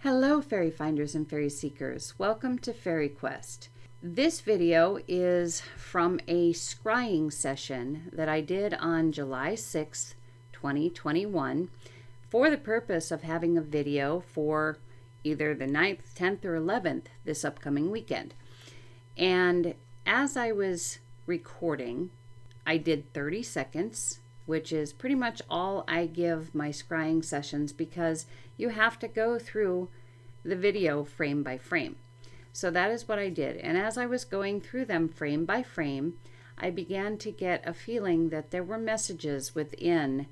Hello fairy finders and fairy seekers. Welcome to FaerieQuest. This video is from a scrying session that I did on July 6th, 2021 for the purpose of having a video for either the 9th, 10th, or 11th this upcoming weekend. And as I was recording, I did 30 seconds, which is pretty much all I give my scrying sessions because you have to go through the video frame by frame. So that is what I did. And as I was going through them frame by frame, I began to get a feeling that there were messages within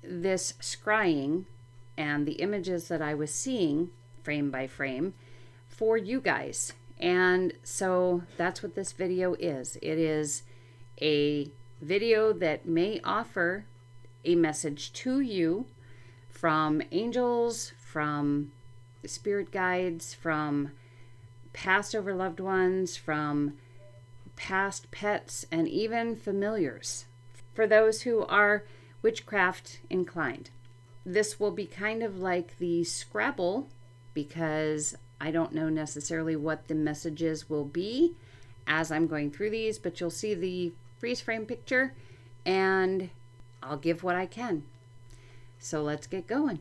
this scrying and the images that I was seeing frame by frame for you guys. And so that's what this video is. It is a video that may offer a message to you from angels, from spirit guides, from past over loved ones, from past pets, and even familiars for those who are witchcraft inclined. This will be kind of like the Scrabble because I don't know necessarily what the messages will be as I'm going through these, but you'll see the freeze frame picture and I'll give what I can. So let's get going.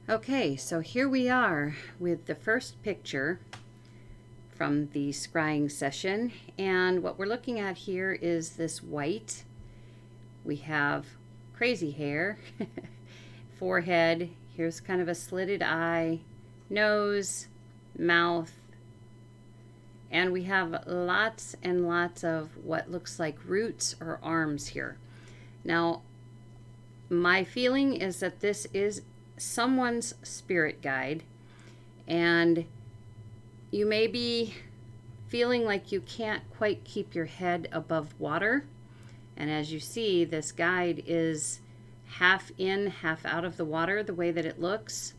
Okay, so here we are with the first picture from the scrying session, and what we're looking at here is this white. We have crazy hair, forehead, here's kind of a slitted eye, nose, mouth, and we have lots and lots of what looks like roots or arms here. Now, my feeling is that this is someone's spirit guide, and you may be feeling like you can't quite keep your head above water. And as you see, this guide is half in, half out of the water, the way that it looks.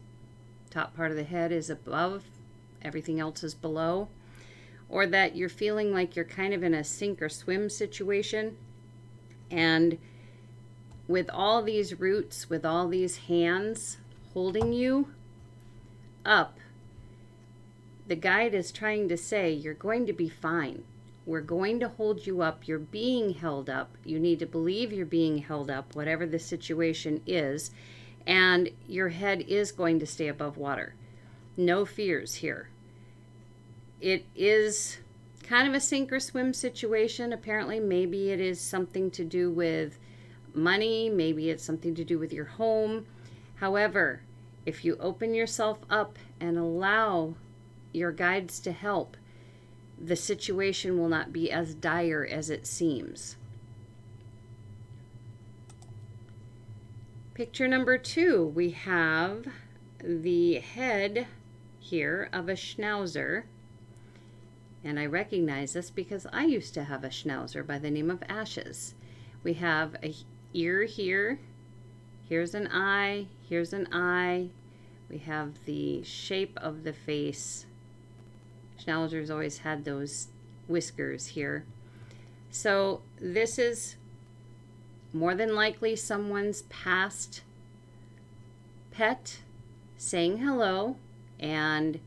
Top part of the head is above, everything else is below. Or that you're feeling like you're kind of in a sink or swim situation. And with all these roots, with all these hands holding you up, the guide is trying to say, you're going to be fine. We're going to hold you up. You're being held up. You need to believe you're being held up, whatever the situation is. And your head is going to stay above water. No fears here. It is kind of a sink or swim situation. Apparently, maybe it is something to do with money. Maybe it's something to do with your home. However, if you open yourself up and allow your guides to help, the situation will not be as dire as it seems. Picture number 2, we have the head here of a Schnauzer. And I recognize this because I used to have a Schnauzer by the name of Ashes. We have an ear here. Here's an eye. Here's an eye. We have the shape of the face. Schnauzers always had those whiskers here. So this is more than likely someone's past pet saying hello and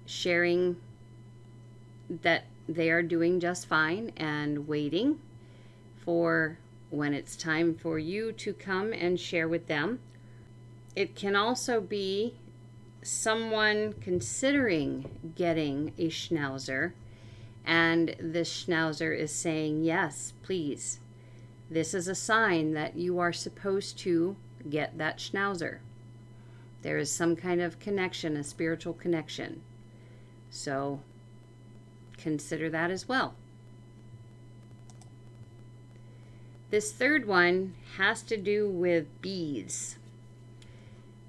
sharing that they are doing just fine and waiting for when it's time for you to come and share with them. It can also be someone considering getting a Schnauzer, and this Schnauzer is saying, yes, please. This is a sign that you are supposed to get that Schnauzer. There is some kind of connection, a spiritual connection. So consider that as well. This third one has to do with bees.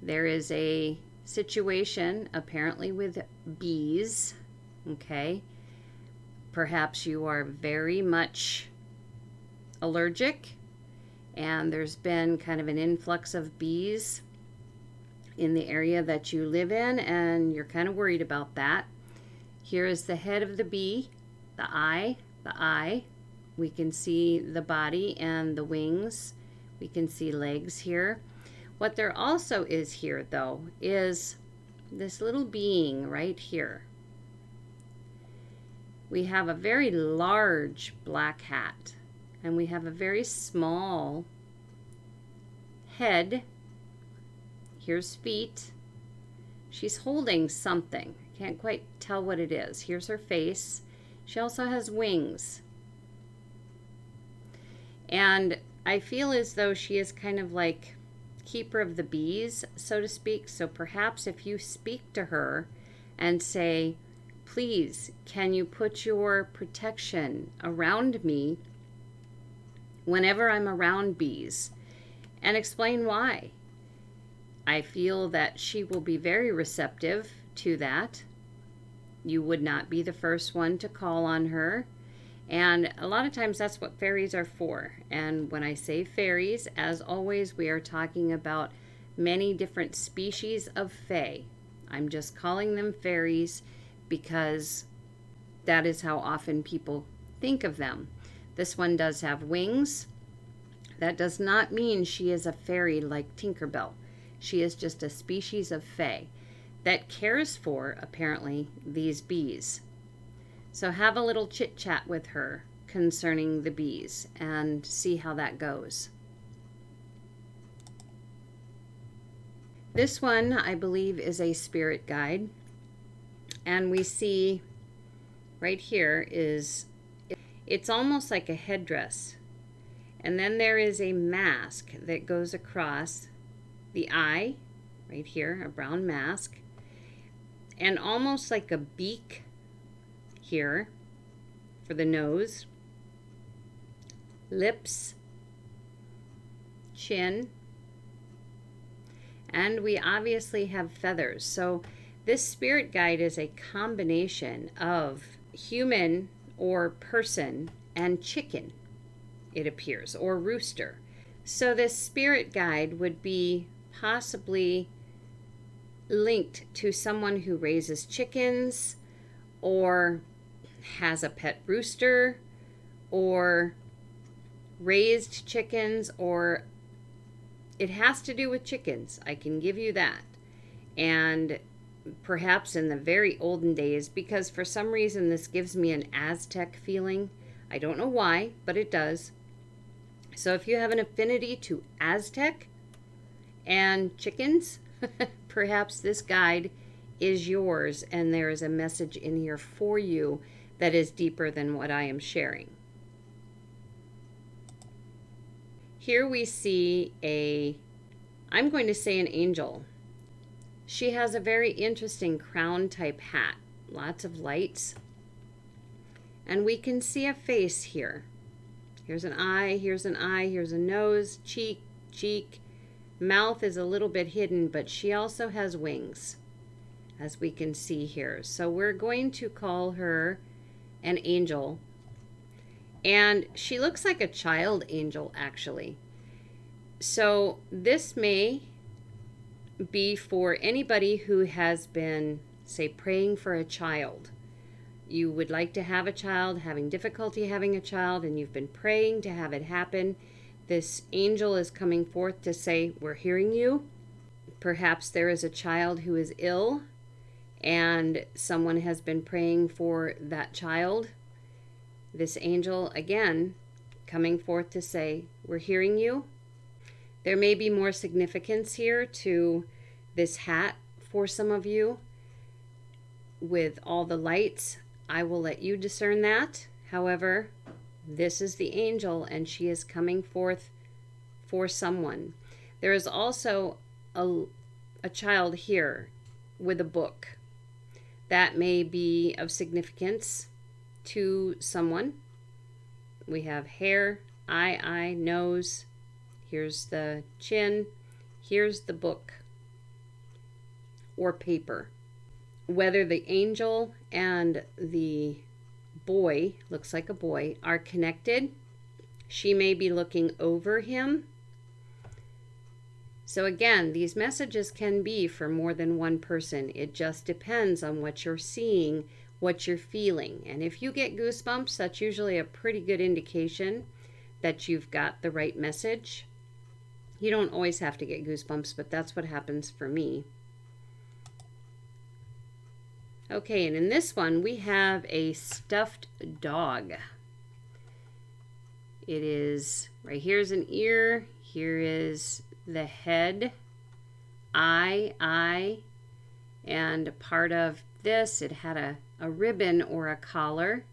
There is a situation apparently with bees, okay? Perhaps you are very much allergic and there's been kind of an influx of bees in the area that you live in and you're kind of worried about that. Here is the head of the bee, the eye. We can see the body and the wings. We can see legs here. What there also is here, though, is this little being right here. We have a very large black hat, and we have a very small head. Here's feet. She's holding something. Can't quite tell what it is. Here's her face. She also has wings. And I feel as though she is kind of like keeper of the bees, so to speak. So perhaps if you speak to her and say, please, can you put your protection around me whenever I'm around bees, and explain why. I feel that she will be very receptive to that. You would not be the first one to call on her. And a lot of times that's what fairies are for. And when I say fairies, as always, we are talking about many different species of fae. I'm just calling them fairies because that is how often people think of them. This one does have wings. That does not mean she is a fairy like Tinkerbell. She is just a species of fae that cares for, apparently, these bees. So have a little chit chat with her concerning the bees and see how that goes. This one, I believe, is a spirit guide. And we see right here it's almost like a headdress. And then there is a mask that goes across the eye, right here, a brown mask. And almost like a beak here for the nose, lips, chin, and we obviously have feathers. So this spirit guide is a combination of human or person and chicken, it appears, or rooster. So this spirit guide would be possibly linked to someone who raises chickens or has a pet rooster or raised chickens, or it has to do with chickens. I can give you that. And perhaps in the very olden days, because for some reason this gives me an Aztec feeling. I don't know why, but it does. So if you have an affinity to Aztec and chickens, perhaps this guide is yours, and there is a message in here for you that is deeper than what I am sharing. Here we see I'm going to say an angel. She has a very interesting crown type hat, lots of lights, and we can see a face here. Here's an eye, here's an eye, here's a nose, cheek, mouth is a little bit hidden, but she also has wings, as we can see here. So we're going to call her an angel. And she looks like a child angel, actually. So this may be for anybody who has been, say, praying for a child. You would like to have a child, having difficulty having a child, and you've been praying to have it happen. This angel is coming forth to say, we're hearing you. Perhaps there is a child who is ill, and someone has been praying for that child. This angel, again, coming forth to say, we're hearing you. There may be more significance here to this hat for some of you with all the lights. I will let you discern that. However, this is the angel, and she is coming forth for someone. There is also a child here with a book that may be of significance to someone. We have hair, eye, nose. Here's the chin. Here's the book or paper. Whether the angel and the boy, looks like a boy, are connected, she may be looking over him. So again, these messages can be for more than one person. It just depends on what you're seeing, what you're feeling. And if you get goosebumps, that's usually a pretty good indication that you've got the right message. You don't always have to get goosebumps, but that's what happens for me. Okay, and in this one we have a stuffed dog. It is, right here's an ear, here is the head, eye, and part of this, it had a ribbon or a collar.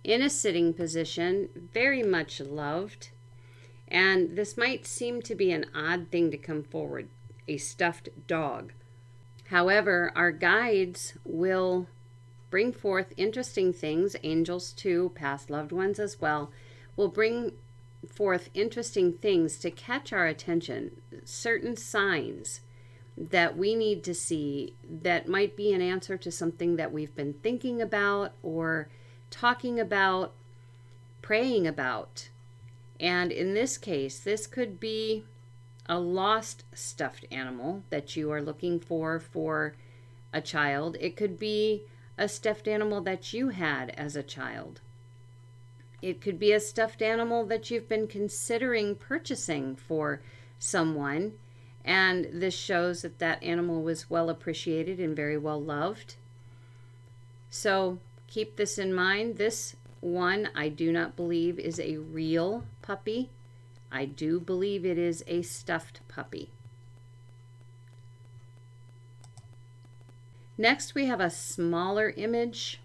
In a sitting position, very much loved. And this might seem to be an odd thing to come forward, a stuffed dog. However, our guides will bring forth interesting things, angels too, past loved ones as well, will bring forth interesting things to catch our attention, certain signs that we need to see that might be an answer to something that we've been thinking about or talking about, praying about. And in this case, this could be a lost stuffed animal that you are looking for a child. It could be a stuffed animal that you had as a child. It could be a stuffed animal that you've been considering purchasing for someone, and this shows that that animal was well appreciated and very well loved. So keep this in mind. This one I do not believe is a real puppy. I do believe it is a stuffed puppy. Next we have a smaller image,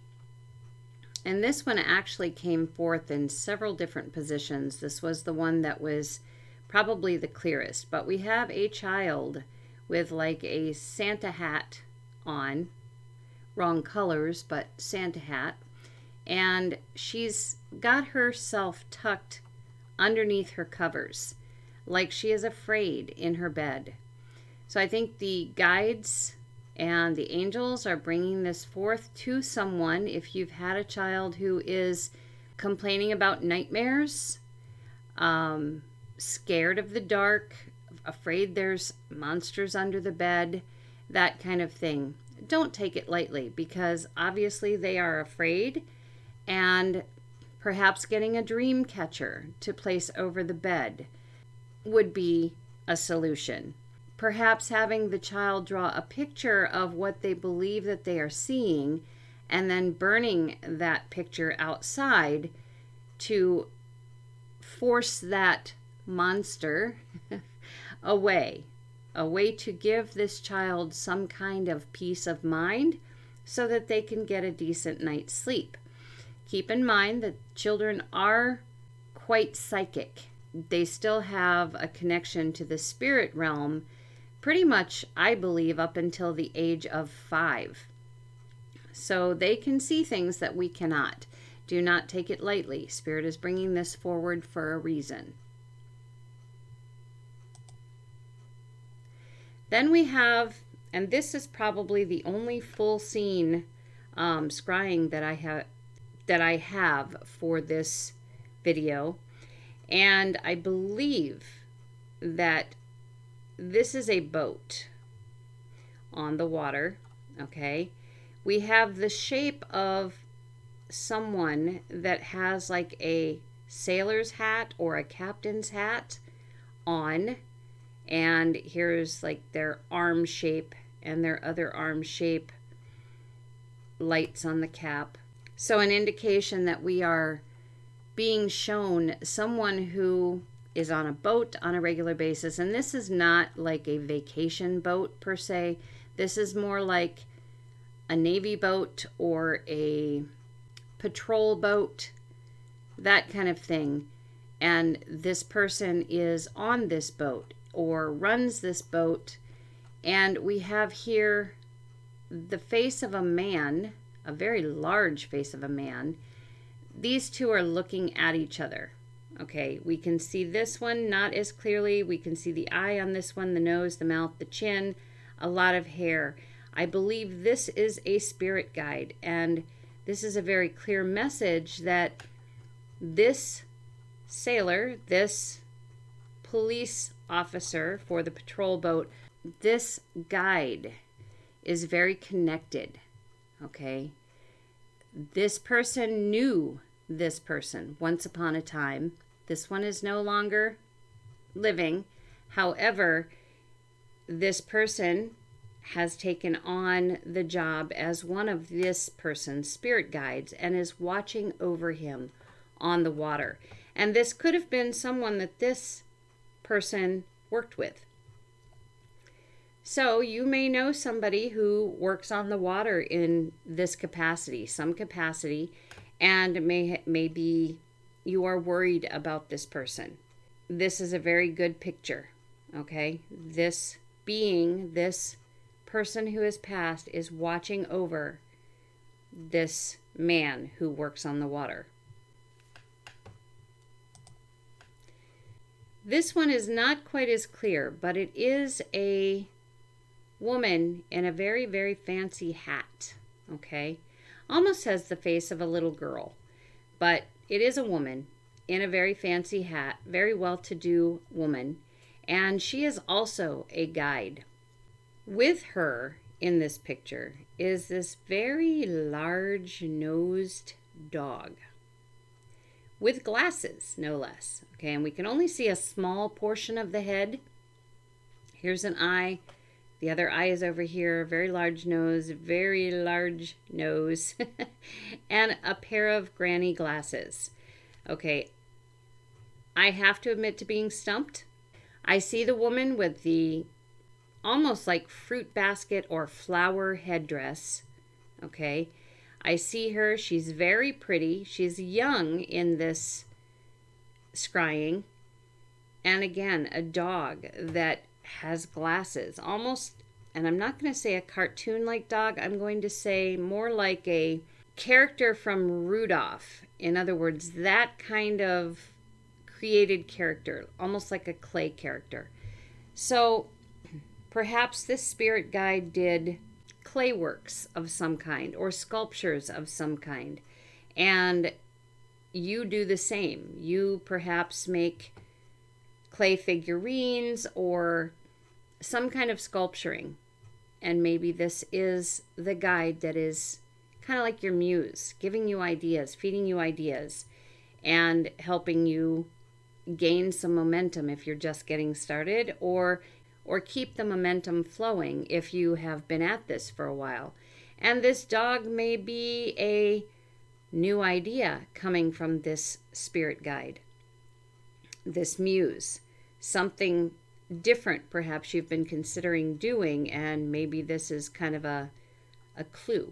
and this one actually came forth in several different positions. This was the one that was probably the clearest, but we have a child with like a Santa hat on, wrong colors, but Santa hat, and she's got herself tucked underneath her covers like she is afraid in her bed. So I think the guides and the angels are bringing this forth to someone. If you've had a child who is complaining about nightmares, scared of the dark, afraid there's monsters under the bed, that kind of thing, don't take it lightly, because obviously they are afraid, and perhaps getting a dream catcher to place over the bed would be a solution. Perhaps having the child draw a picture of what they believe that they are seeing and then burning that picture outside to force that monster away. A way to give this child some kind of peace of mind so that they can get a decent night's sleep. Keep in mind that children are quite psychic. They still have a connection to the spirit realm pretty much, I believe, up until the age of 5. So they can see things that we cannot. Do not take it lightly. Spirit is bringing this forward for a reason. Then we have, and this is probably the only full scene scrying that I have for this video, and I believe that this is a boat on the water. Okay, we have the shape of someone that has like a sailor's hat or a captain's hat on, and here's like their arm shape and their other arm shape, lights on the cap. So an indication that we are being shown someone who is on a boat on a regular basis. And this is not like a vacation boat per se. This is more like a Navy boat or a patrol boat, that kind of thing. And this person is on this boat or runs this boat. And we have here the face of a man, a very large face of a man. These two are looking at each other. Okay, we can see this one not as clearly. We can see the eye on this one, the nose, the mouth, the chin, a lot of hair. I believe this is a spirit guide, and this is a very clear message that this sailor, this police officer for the patrol boat, this guide is very connected. Okay, this person knew this person once upon a time. This one is no longer living. However, this person has taken on the job as one of this person's spirit guides and is watching over him on the water. And this could have been someone that this person worked with. So you may know somebody who works on the water in this capacity, some capacity, and maybe you are worried about this person. This is a very good picture, okay? This being, this person who has passed is watching over this man who works on the water. This one is not quite as clear, but it is a woman in a very, very fancy hat, okay? Almost has the face of a little girl, but it is a woman in a very fancy hat, very well-to-do woman, and she is also a guide. With her in this picture is this very large-nosed dog with glasses, no less. Okay, and we can only see a small portion of the head. Here's an eye. The other eye is over here. Very large nose, and a pair of granny glasses. Okay, I have to admit to being stumped. I see the woman with the almost like fruit basket or flower headdress. Okay, I see her. She's very pretty. She's young in this scrying. And again, a dog that has glasses. Almost, and I'm not going to say a cartoon-like dog. I'm going to say more like a character from Rudolph. In other words, that kind of created character. Almost like a clay character. So perhaps this spirit guide did clay works of some kind or sculptures of some kind, and you do the same. You perhaps make clay figurines or some kind of sculpturing, and maybe this is the guide that is kind of like your muse, giving you ideas, feeding you ideas, and helping you gain some momentum if you're just getting started, or keep the momentum flowing if you have been at this for a while. And this dog may be a new idea coming from this spirit guide, this muse, something different perhaps you've been considering doing, and maybe this is kind of a clue.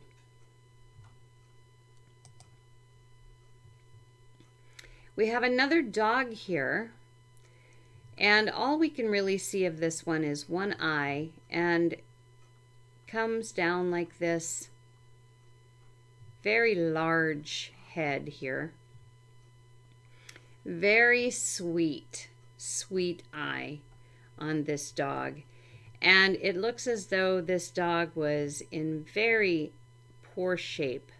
We have another dog here. And all we can really see of this one is one eye, and comes down like this. Very large head here. Very sweet, sweet eye on this dog. And it looks as though this dog was in very poor shape,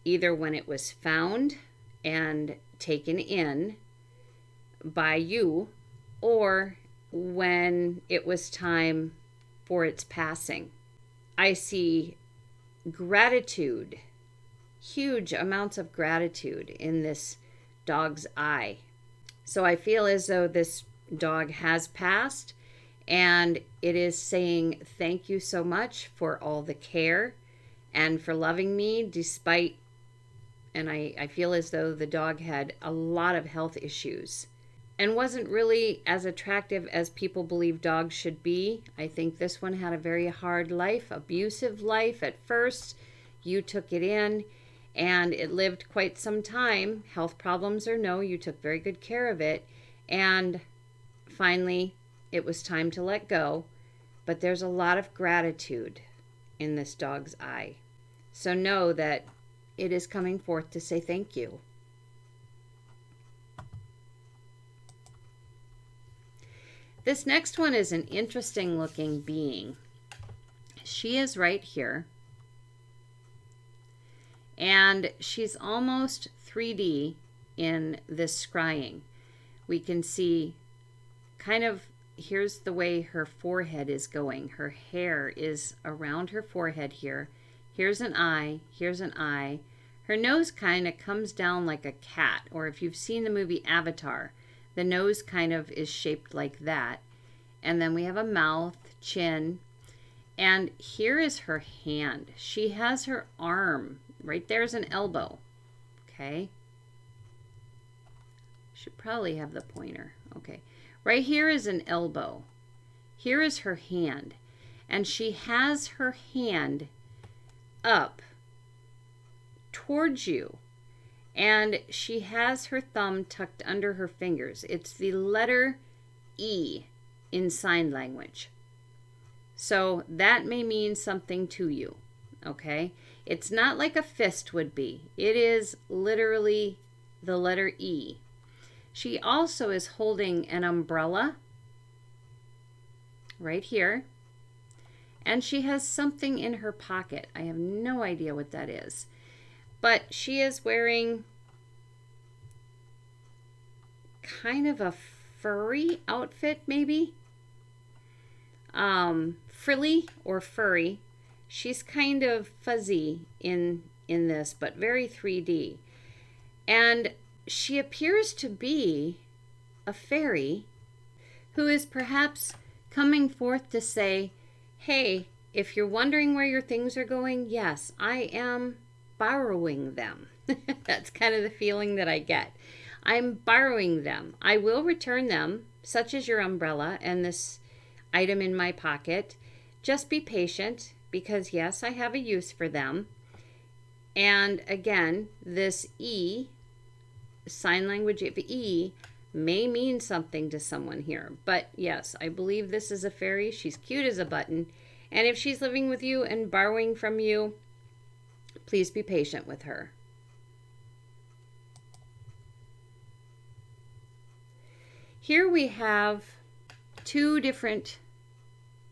either when it was found and taken in by you, or when it was time for its passing. I see gratitude, huge amounts of gratitude in this dog's eye. So I feel as though this dog has passed, and it is saying thank you so much for all the care and for loving me despite, and I feel as though the dog had a lot of health issues and wasn't really as attractive as people believe dogs should be. I think this one had a very hard life, abusive life at first. You took it in, and it lived quite some time, health problems or no, you took very good care of it, and finally it was time to let go. But there's a lot of gratitude in this dog's eye. So know that it is coming forth to say thank you. This next one is an interesting looking being. She is right here. And she's almost 3D in this scrying. We can see kind of, here's the way her forehead is going. Her hair is around her forehead here. Here's an eye. Here's an eye. Her nose kind of comes down like a cat, or if you've seen the movie Avatar, the nose kind of is shaped like that. And then we have a mouth, chin, And here is her hand. She has her arm. Right there's an elbow. Okay. Should probably have the pointer. Okay. Right here is an elbow. Here is her hand. And she has her hand up towards you. And she has her thumb tucked under her fingers. It's the letter E in sign language. So that may mean something to you. Okay? It's not like a fist would be. It is literally the letter E. She also is holding an umbrella right here. And she has something in her pocket. I have no idea what that is. But she is wearing kind of a furry outfit, maybe. Frilly or furry. She's kind of fuzzy in this, but very 3D. And she appears to be a fairy who is perhaps coming forth to say, hey, if you're wondering where your things are going, yes, I am borrowing them. That's kind of the feeling that I get. I'm borrowing them. I will return them, such as your umbrella and this item in my pocket. Just be patient, because yes, I have a use for them. And again, this E, sign language of E, may mean something to someone here. But yes, I believe this is a fairy. She's cute as a button. And if she's living with you and borrowing from you, please be patient with her. Here we have two different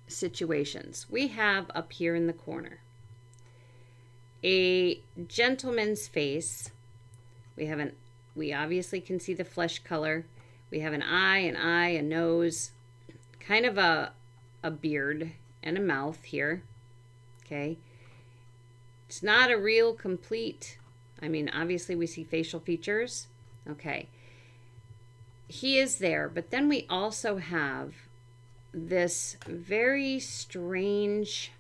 situations. We have up here in the corner a gentleman's face. We obviously can see the flesh color. We have an eye, a nose, kind of a beard and a mouth here. Okay. It's not a real complete, obviously we see facial features. Okay. He is there, but then we also have this very strange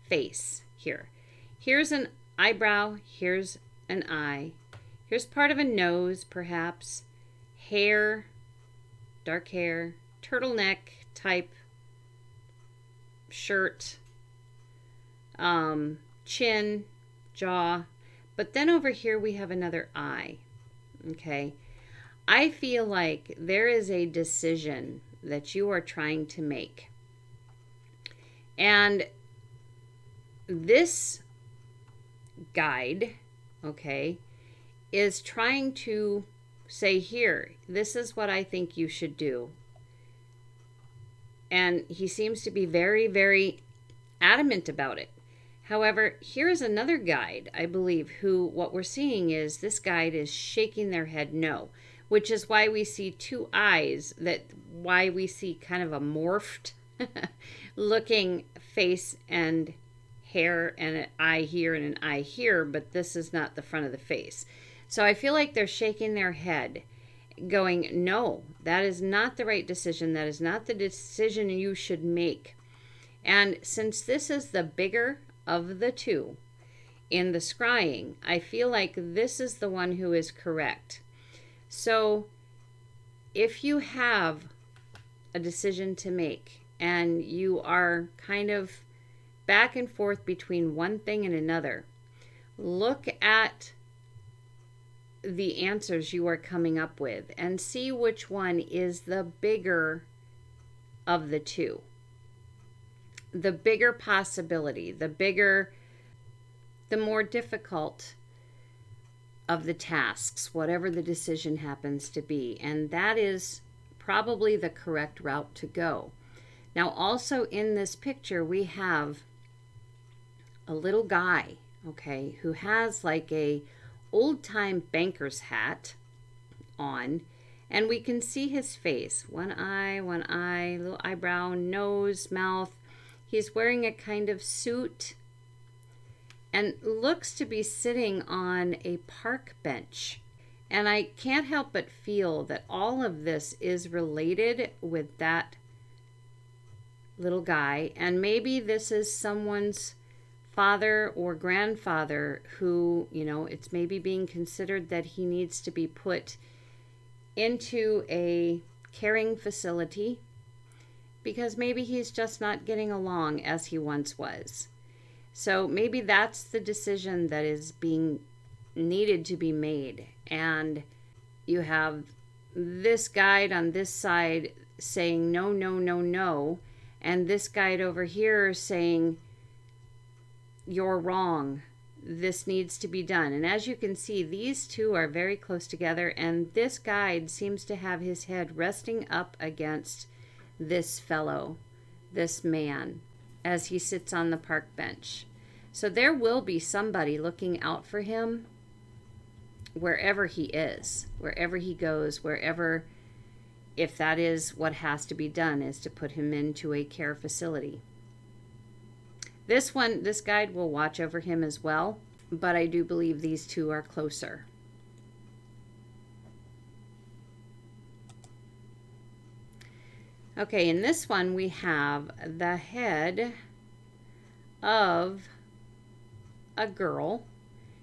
face here. Here's an eyebrow, here's an eye, here's part of a nose perhaps, hair, dark hair, turtleneck type shirt, chin, jaw, but then over here we have another eye. Okay. I feel like there is a decision that you are trying to make. And this guide, okay, is trying to say, here, this is what I think you should do. And he seems to be very, very adamant about it. However, here is another guide, I believe, who what we're seeing is this guide is shaking their head no. Which is why we see two eyes, why we see kind of a morphed looking face and hair and an eye here and an eye here, but this is not the front of the face. So I feel like they're shaking their head going, no, that is not the right decision. That is not the decision you should make. And since this is the bigger of the two in the scrying, I feel like this is the one who is correct. So if you have a decision to make and you are kind of back and forth between one thing and another, look at the answers you are coming up with and see which one is the bigger of the two. The bigger possibility, the more difficult of the tasks, whatever the decision happens to be. And that is probably the correct route to go. Now, also in this picture, we have a little guy, okay, who has like a old-time banker's hat on, and we can see his face. One eye, little eyebrow, nose, mouth. He's wearing a kind of suit and looks to be sitting on a park bench. And I can't help but feel that all of this is related with that little guy, and maybe this is someone's father or grandfather who, you know, it's maybe being considered that he needs to be put into a caring facility because maybe he's just not getting along as he once was. So maybe that's the decision that is being needed to be made. And you have this guide on this side saying no, no, no, no, and this guide over here saying you're wrong, this needs to be done. And as you can see, these two are very close together, and this guide seems to have his head resting up against this fellow, this man, as he sits on the park bench. So there will be somebody looking out for him wherever he is, wherever he goes, wherever, if that is what has to be done, is to put him into a care facility. This guide will watch over him as well, but I do believe these two are closer. Okay, in this one we have the head of a girl.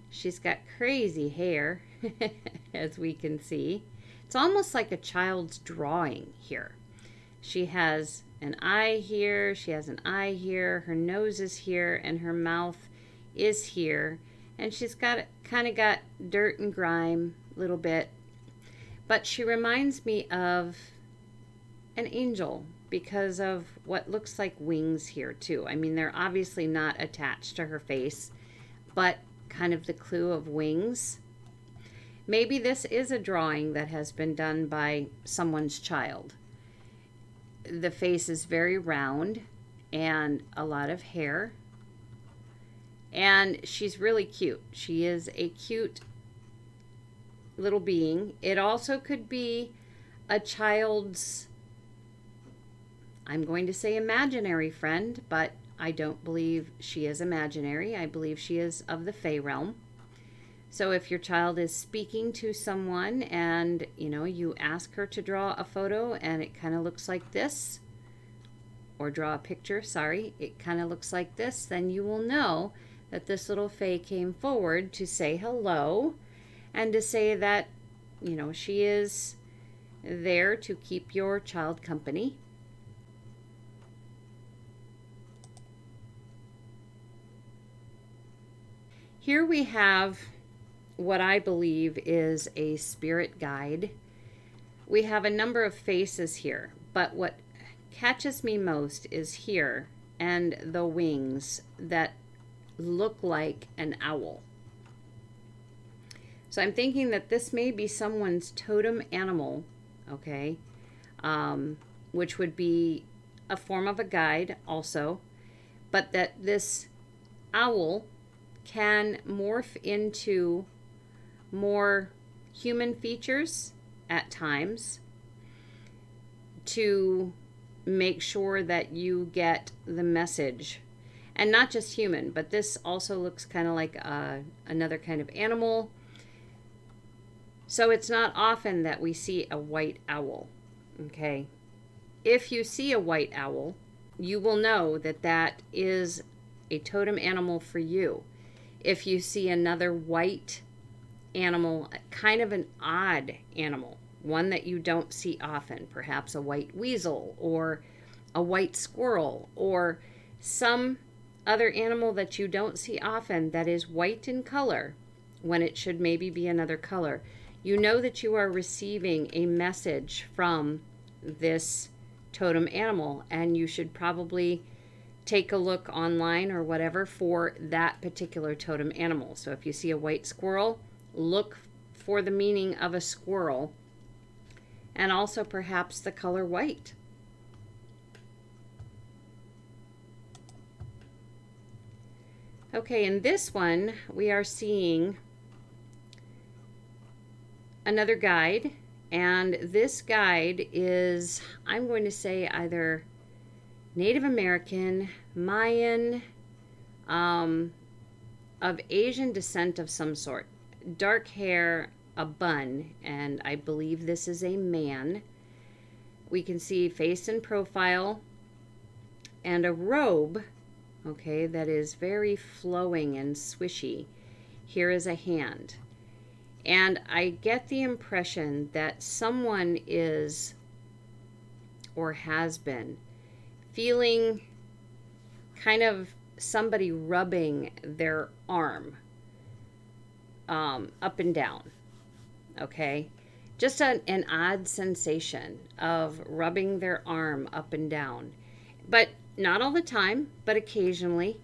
She's got crazy hair, as we can see. It's almost like a child's drawing here. She has an eye here, she has an eye here, her nose is here, and her mouth is here. And she's got kind of got dirt and grime a little bit. But she reminds me of an angel because of what looks like wings here too. I mean, they're obviously not attached to her face, but kind of the clue of wings. Maybe this is a drawing that has been done by someone's child. The face is very round and a lot of hair. And she's really cute. She is a cute little being. It also could be a child's, I'm going to say imaginary friend, but I don't believe she is imaginary. I believe she is of the Fae realm. So if your child is speaking to someone and, you know, you ask her to draw a photo and it kind of looks like this, or draw a picture, sorry, it kind of looks like this, then you will know that this little Fae came forward to say hello and to say that, you know, she is there to keep your child company. Here we have what I believe is a spirit guide. We have a number of faces here, but what catches me most is here and the wings that look like an owl. So I'm thinking that this may be someone's totem animal, okay, which would be a form of a guide also, but that this owl can morph into more human features at times to make sure that you get the message. And not just human, but this also looks kind of like another kind of animal. So it's not often that we see a white owl, okay? If you see a white owl, you will know that that is a totem animal for you. If you see another white animal, kind of an odd animal, one that you don't see often, perhaps a white weasel or a white squirrel or some other animal that you don't see often that is white in color when it should maybe be another color, you know that you are receiving a message from this totem animal, and you should probably take a look online or whatever for that particular totem animal. So if you see a white squirrel, look for the meaning of a squirrel and also perhaps the color white. Okay, in this one, we are seeing another guide, and this guide is, I'm going to say, either Native American, Mayan, of Asian descent of some sort. Dark hair, a bun, and I believe this is a man. We can see face and profile. and a robe, okay, that is very flowing and swishy. Here is a hand. And I get the impression that someone is, or has been, feeling kind of somebody rubbing their arm up and down, okay? Just an odd sensation of rubbing their arm up and down. But not all the time, but occasionally.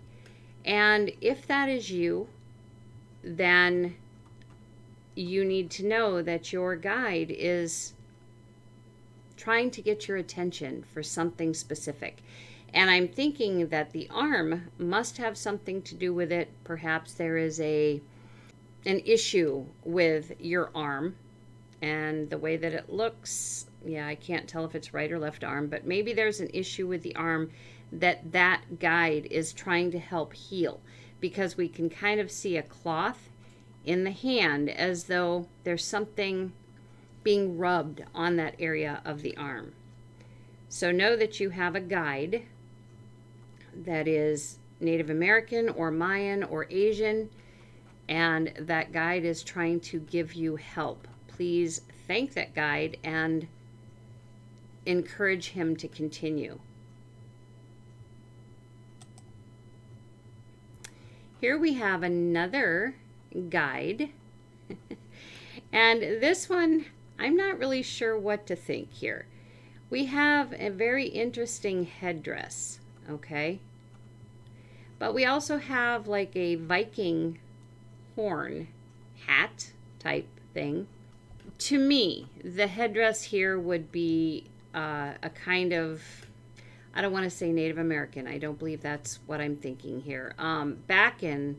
And if that is you, then you need to know that your guide is trying to get your attention for something specific. And I'm thinking that the arm must have something to do with it. Perhaps there is an issue with your arm and the way that it looks. Yeah, I can't tell if it's right or left arm, but maybe there's an issue with the arm that guide is trying to help heal, because we can kind of see a cloth in the hand as though there's something being rubbed on that area of the arm. So know that you have a guide that is Native American or Mayan or Asian, and that guide is trying to give you help. Please thank that guide and encourage him to continue. Here we have another guide. And this one, I'm not really sure what to think here. We have a very interesting headdress, okay? But we also have like a Viking horn hat type thing. To me, the headdress here would be a kind of, I don't want to say Native American. I don't believe that's what I'm thinking here. Back in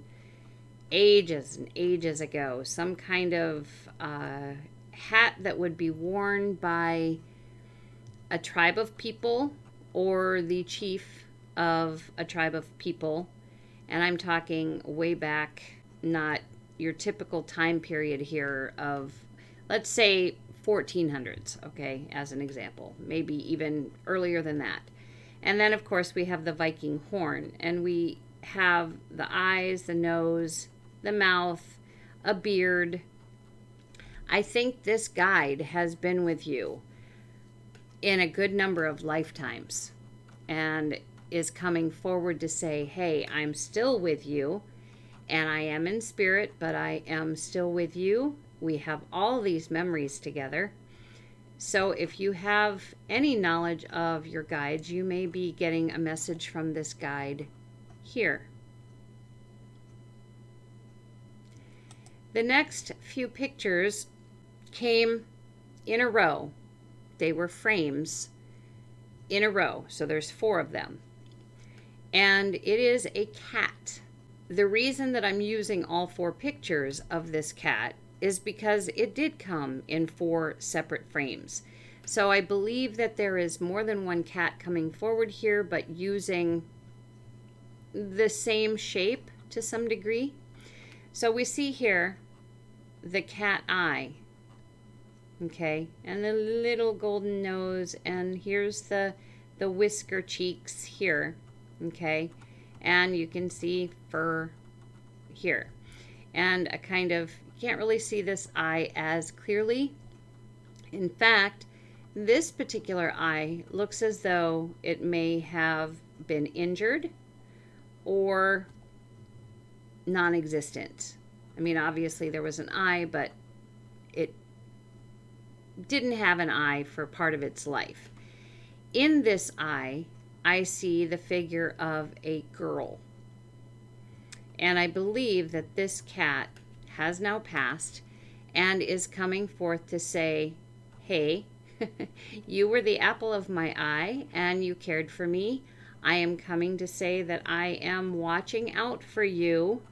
ages and ages ago, some kind of hat that would be worn by a tribe of people or the chief of a tribe of people. And I'm talking way back, not your typical time period here of, let's say, 1400s, okay, as an example, maybe even earlier than that. And then, of course, we have the Viking horn, and we have the eyes, the nose, the mouth, a beard. I think this guide has been with you in a good number of lifetimes and is coming forward to say, hey, I'm still with you, and I am in spirit, but I am still with you. We have all these memories together. So if you have any knowledge of your guides, you may be getting a message from this guide here. The next few pictures came in a row. They were frames in a row, so there's 4 of them. And it is a cat. The reason that I'm using all 4 pictures of this cat is because it did come in 4 separate frames. So I believe that there is more than one cat coming forward here, but using the same shape to some degree. So we see here the cat eye, okay, and the little golden nose, and here's the whisker cheeks here, okay, and you can see fur here, and a kind of, you can't really see this eye as clearly. In fact, this particular eye looks as though it may have been injured or non-existent. I mean, obviously there was an eye, but it didn't have an eye for part of its life. In this eye, I see the figure of a girl. And I believe that this cat has now passed and is coming forth to say, hey, you were the apple of my eye and you cared for me. I am coming to say that I am watching out for you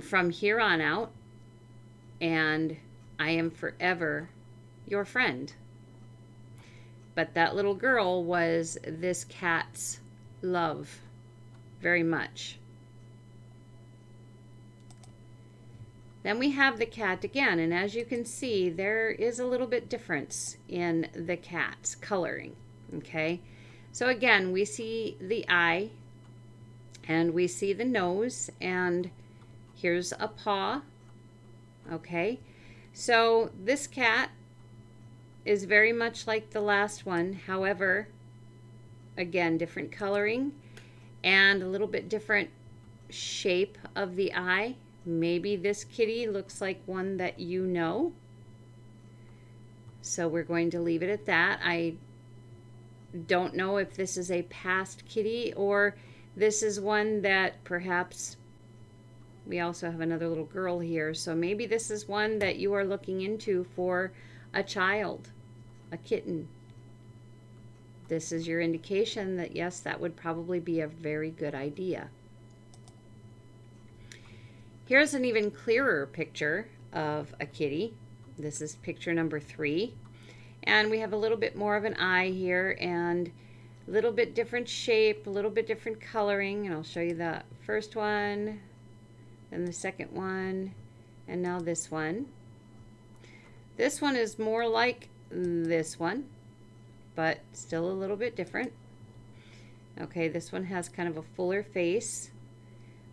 from here on out, and I am forever your friend. But that little girl was this cat's love very much. Then we have the cat again, and as you can see, there is a little bit difference in the cat's coloring, okay? So again, we see the eye and we see the nose, and here's a paw. Okay, so this cat is very much like the last one. However, again, different coloring and a little bit different shape of the eye. Maybe this kitty looks like one that you know. So we're going to leave it at that. I don't know if this is a past kitty or this is one that perhaps we also have another little girl here. So maybe this is one that you are looking into for a child, a kitten. This is your indication that yes, that would probably be a very good idea. Here's an even clearer picture of a kitty. This is picture number 3. And we have a little bit more of an eye here and a little bit different shape, a little bit different coloring. And I'll show you the first one, then the second one, and now this one. This one is more like this one, but still a little bit different. Okay, this one has kind of a fuller face.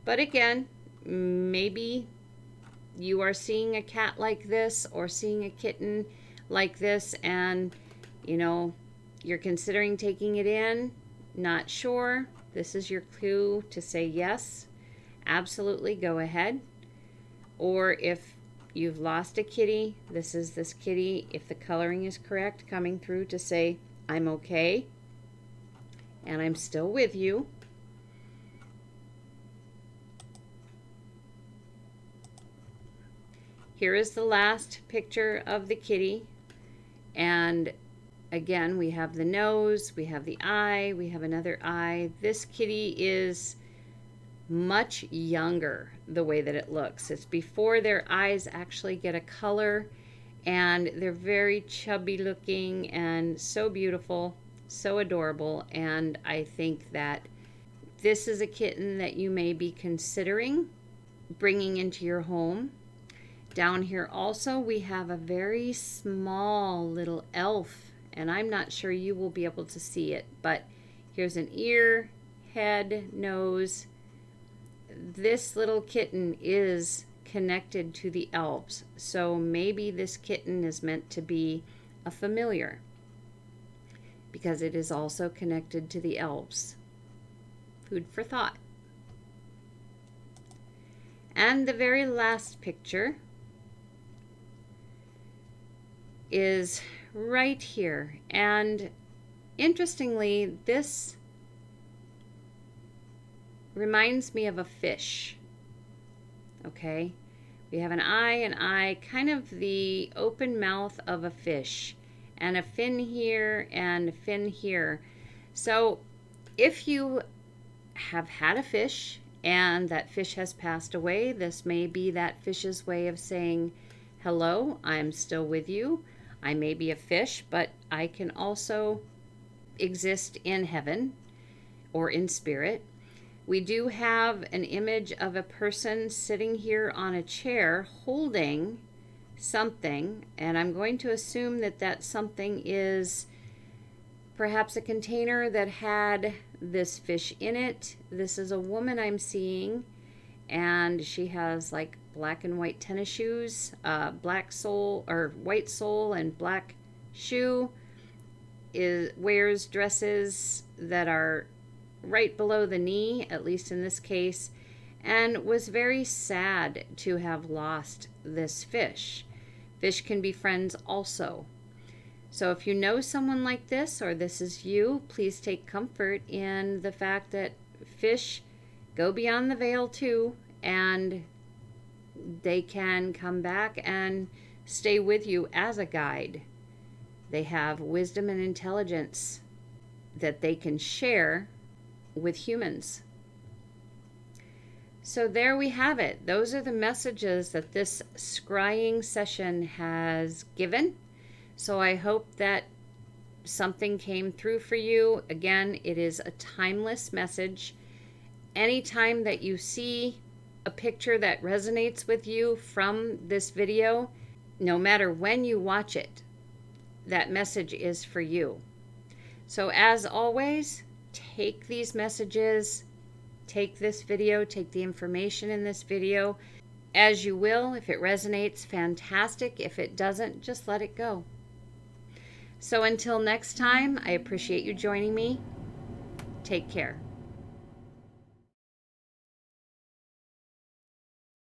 But again, maybe you are seeing a cat like this or seeing a kitten like this, and you know, you're considering taking it in, not sure. This is your clue to say yes, absolutely, go ahead. Or if you've lost a kitty, this is this kitty, if the coloring is correct, coming through to say, I'm okay and I'm still with you. Here is the last picture of the kitty. And again, we have the nose, we have the eye, we have another eye. This kitty is much younger the way that it looks. It's before their eyes actually get a color, and they're very chubby looking and so beautiful, so adorable. And I think that this is a kitten that you may be considering bringing into your home. Down here also we have a very small little elf, and I'm not sure you will be able to see it, but here's an ear, head, nose. This little kitten is connected to the elves, so maybe this kitten is meant to be a familiar because it is also connected to the elves. Food for thought. And the very last picture is right here, and interestingly, this reminds me of a fish. Okay, we have an eye, kind of the open mouth of a fish, and a fin here and a fin here. So if you have had a fish and that fish has passed away, this may be that fish's way of saying, hello, I'm still with you. I may be a fish, but I can also exist in heaven or in spirit. We do have an image of a person sitting here on a chair holding something, and I'm going to assume that that something is perhaps a container that had this fish in it. This is a woman I'm seeing, and she has like black and white tennis shoes, black sole or white sole and black shoe, wears dresses that are right below the knee, at least in this case, and was very sad to have lost this fish. Fish can be friends also. So if you know someone like this, or this is you, please take comfort in the fact that fish go beyond the veil too, and they can come back and stay with you as a guide. They have wisdom and intelligence that they can share with humans. So there we have it. Those are the messages that this scrying session has given. So I hope that something came through for you. Again, it is a timeless message. Anytime that you see a picture that resonates with you from this video, no matter when you watch it, that message is for you. So as always, take these messages, take this video, take the information in this video as you will. If it resonates, fantastic. If it doesn't, just let it go. So until next time, I appreciate you joining me. Take care.